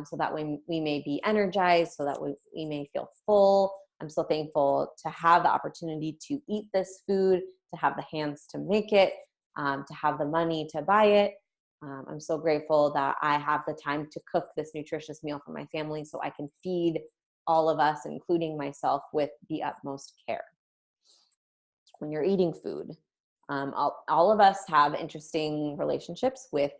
A: so that we may be energized, so that we may feel full. I'm so thankful to have the opportunity to eat this food, to have the hands to make it, to have the money to buy it. I'm so grateful that I have the time to cook this nutritious meal for my family so I can feed all of us, including myself, with the utmost care. When you're eating food, all of us have interesting relationships with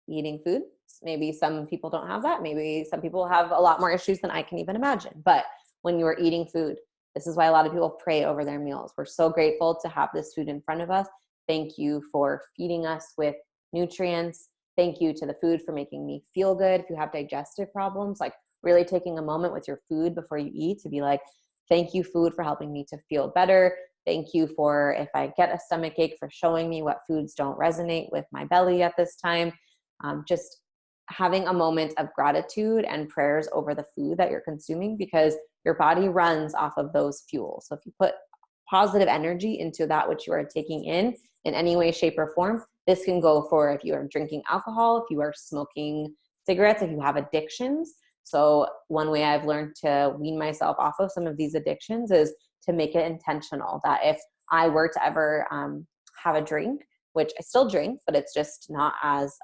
A: eating food. Maybe some people don't have that. Maybe some people have a lot more issues than I can even imagine. But when you are eating food, this is why a lot of people pray over their meals. We're so grateful to have this food in front of us, Thank you for feeding us with nutrients. Thank you to the food for making me feel good. If you have digestive problems, like really taking a moment with your food before you eat to be like, thank you, food, for helping me to feel better. Thank you for, if I get a stomach ache, for showing me what foods don't resonate with my belly at this time. Just having a moment of gratitude and prayers over the food that you're consuming, because your body runs off of those fuels. So if you put positive energy into that which you are taking in any way, shape, or form, this can go for if you are drinking alcohol, if you are smoking cigarettes, if you have addictions. So one way I've learned to wean myself off of some of these addictions is to make it intentional, that if I were to ever have a drink, which I still drink, but it's just not as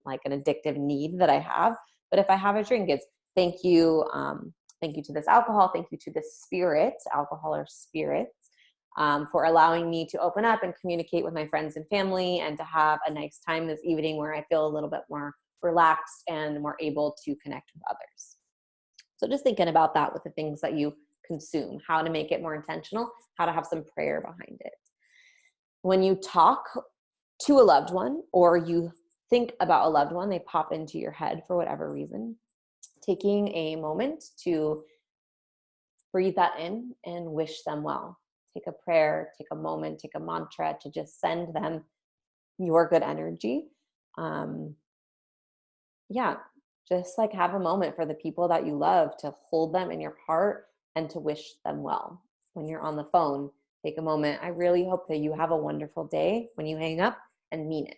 A: like an addictive need that I have. But if I have a drink, it's thank you to this alcohol, thank you to this spirit, alcohol or spirits, for allowing me to open up and communicate with my friends and family, and to have a nice time this evening where I feel a little bit more relaxed and more able to connect with others. So just thinking about that with the things that you consume, how to make it more intentional, how to have some prayer behind it. When you talk to a loved one, or you think about a loved one, they pop into your head for whatever reason, taking a moment to breathe that in and wish them well. Take a prayer, take a moment, take a mantra to just send them your good energy. Just like have a moment for the people that you love, to hold them in your heart and to wish them well. When you're on the phone, take a moment. I really hope that you have a wonderful day when you hang up, and mean it.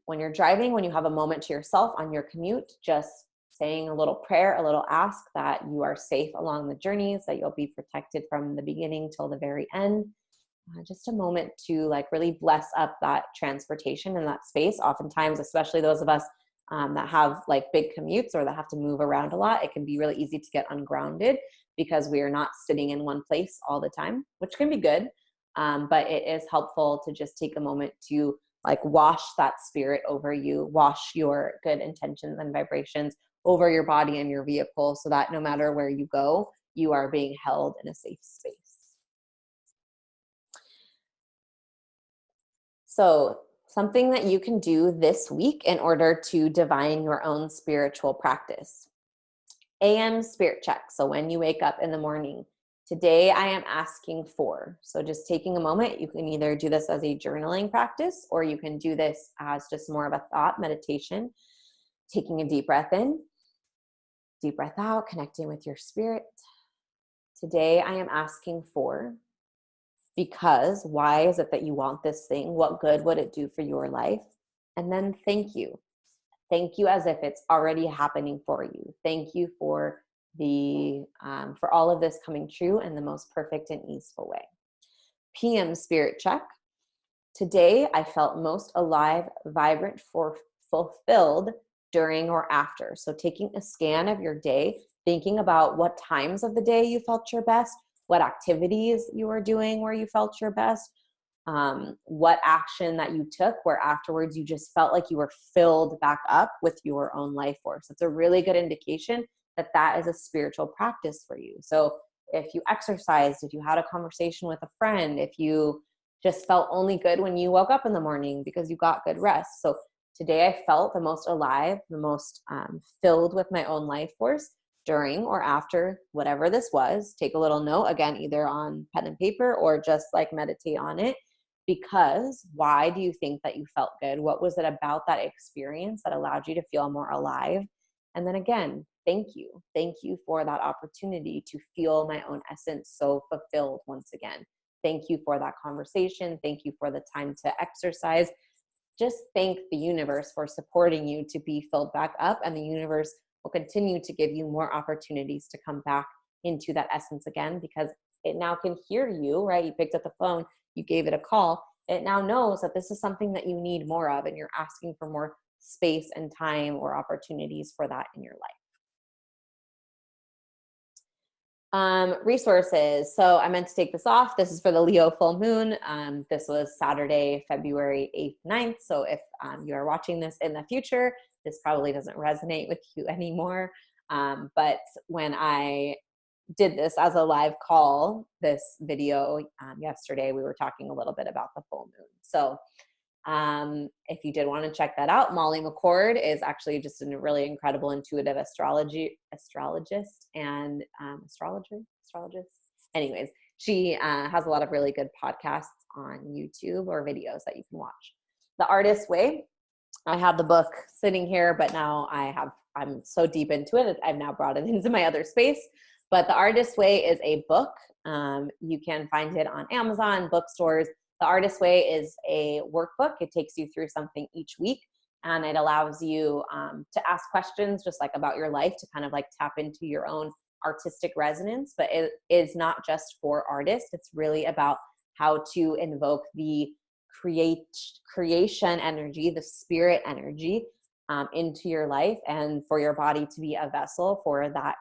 A: When you're driving, when you have a moment to yourself on your commute, just saying a little prayer, a little ask that you are safe along the journeys, that you'll be protected from the beginning till the very end. Just a moment to like really bless up that transportation and that space. Oftentimes, especially those of us that have like big commutes or that have to move around a lot, it can be really easy to get ungrounded because we are not sitting in one place all the time, which can be good. But it is helpful to just take a moment to like wash that spirit over you, wash your good intentions and vibrations over your body and your vehicle, so that no matter where you go, you are being held in a safe space. So something that you can do this week in order to divine your own spiritual practice. AM spirit check. So when you wake up in the morning, today I am asking for. So just taking a moment, you can either do this as a journaling practice, or you can do this as just more of a thought meditation. Taking a deep breath in, deep breath out, connecting with your spirit. Today I am asking for, because why is it that you want this thing? What good would it do for your life? And then thank you. Thank you as if it's already happening for you. Thank you for for all of this coming true in the most perfect and easeful way. PM spirit check. Today I felt most alive, vibrant, fulfilled during or after. So taking a scan of your day, thinking about what times of the day you felt your best, what activities you were doing where you felt your best, what action that you took where afterwards you just felt like you were filled back up with your own life force. It's a really good indication that that is a spiritual practice for you. So if you exercised, if you had a conversation with a friend, if you just felt only good when you woke up in the morning because you got good rest. So today I felt the most alive, the most filled with my own life force during or after whatever this was. Take a little note, again, either on pen and paper or just like meditate on it. Because why do you think that you felt good? What was it about that experience that allowed you to feel more alive? And then again, thank you. Thank you for that opportunity to feel my own essence so fulfilled once again. Thank you for that conversation. Thank you for the time to exercise. Just thank the universe for supporting you to be filled back up, and the universe will continue to give you more opportunities to come back into that essence again, because it now can hear you, right? You picked up the phone, you gave it a call. It now knows that this is something that you need more of, and you're asking for more space and time or opportunities for that in your life. Resources. So I meant to take this off. This is for the Leo full moon. This was Saturday, February 8th, 9th. So if you are watching this in the future, this probably doesn't resonate with you anymore. But when I did this as a live call, this video yesterday. We were talking a little bit about the full moon. So if you did want to check that out, Molly McCord is actually just a really incredible intuitive astrologist and astrologist. Anyways, she has a lot of really good podcasts on YouTube or videos that you can watch. The Artist's Way. I have the book sitting here, but now I'm so deep into it. I've now brought it into my other space. But The Artist's Way is a book. You can find it on Amazon, bookstores. The Artist's Way is a workbook. It takes you through something each week, and it allows you to ask questions just like about your life, to kind of like tap into your own artistic resonance. But it is not just for artists. It's really about how to invoke the creation energy, the spirit energy into your life, and for your body to be a vessel for that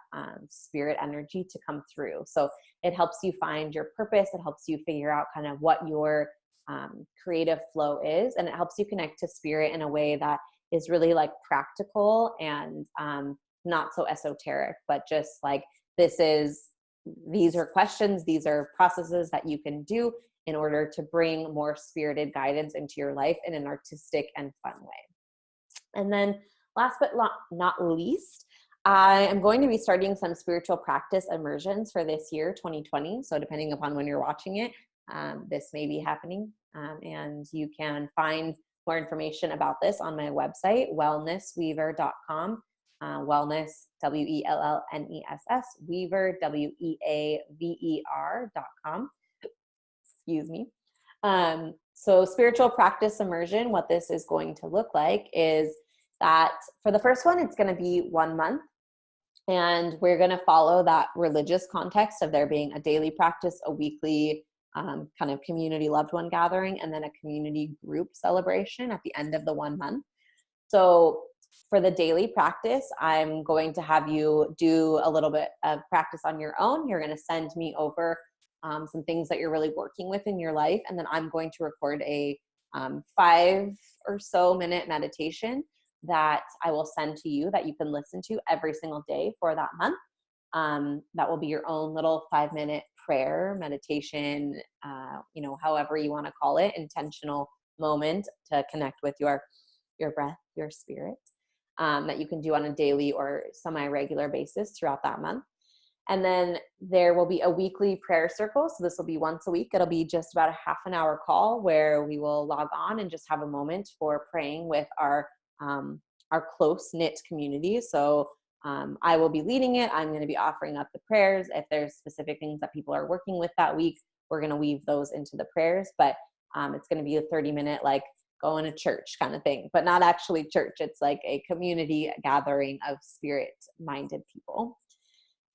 A: spirit energy to come through. So it helps you find your purpose. It helps you figure out kind of what your creative flow is, and it helps you connect to spirit in a way that is really like practical and not so esoteric, but just like these are questions, these are processes that you can do in order to bring more spirited guidance into your life in an artistic and fun way. And then last but not least, I am going to be starting some spiritual practice immersions for this year, 2020. So depending upon when you're watching it, this may be happening. And you can find more information about this on my website, wellnessweaver.com. Wellness, WELLNESS, Weaver, WEAVER.com. Excuse me. So spiritual practice immersion, what this is going to look like is that for the first one, it's going to be 1 month. And we're going to follow that religious context of there being a daily practice, a weekly kind of community loved one gathering, and then a community group celebration at the end of the 1 month. So for the daily practice, I'm going to have you do a little bit of practice on your own. You're going to send me over some things that you're really working with in your life. And then I'm going to record a 5 or so minute meditation that I will send to you that you can listen to every single day for that month. That will be your own little 5-minute prayer, meditation, however you want to call it, intentional moment to connect with your breath, your spirit, that you can do on a daily or semi-regular basis throughout that month. And then there will be a weekly prayer circle. So this will be once a week. It'll be just about a half an hour call where we will log on and just have a moment for praying with our close-knit community. So I will be leading it. I'm going to be offering up the prayers. If there's specific things that people are working with that week, we're going to weave those into the prayers. But it's going to be a 30-minute, like going to church kind of thing, but not actually church. It's like a community gathering of spirit-minded people.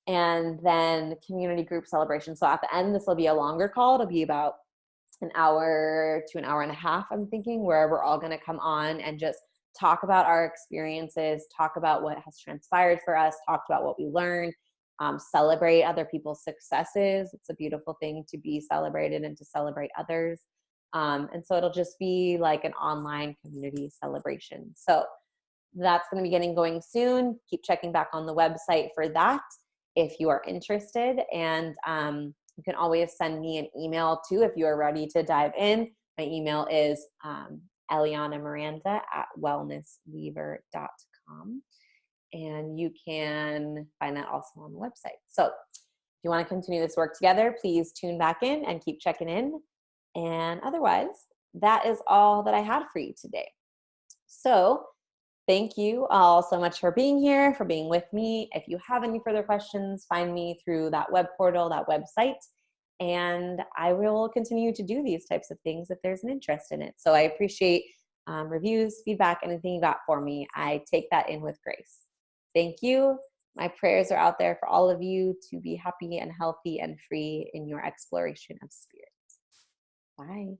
A: And then community group celebration. So at the end, this will be a longer call. It'll be about an hour to an hour and a half, I'm thinking, where we're all going to come on and just talk about our experiences, talk about what has transpired for us, talk about what we learned, celebrate other people's successes. It's a beautiful thing to be celebrated and to celebrate others. And so it'll just be like an online community celebration. So that's going to be going soon. Keep checking back on the website for that if you are interested. And you can always send me an email too if you are ready to dive in. My email is elianamiranda@wellnessweaver.com. And you can find that also on the website. So if you want to continue this work together, please tune back in and keep checking in. And otherwise, that is all that I had for you today. So thank you all so much for being here, for being with me. If you have any further questions, find me through that web portal, that website, and I will continue to do these types of things if there's an interest in it. So I appreciate reviews, feedback, anything you got for me. I take that in with grace. Thank you. My prayers are out there for all of you to be happy and healthy and free in your exploration of spirit. Bye.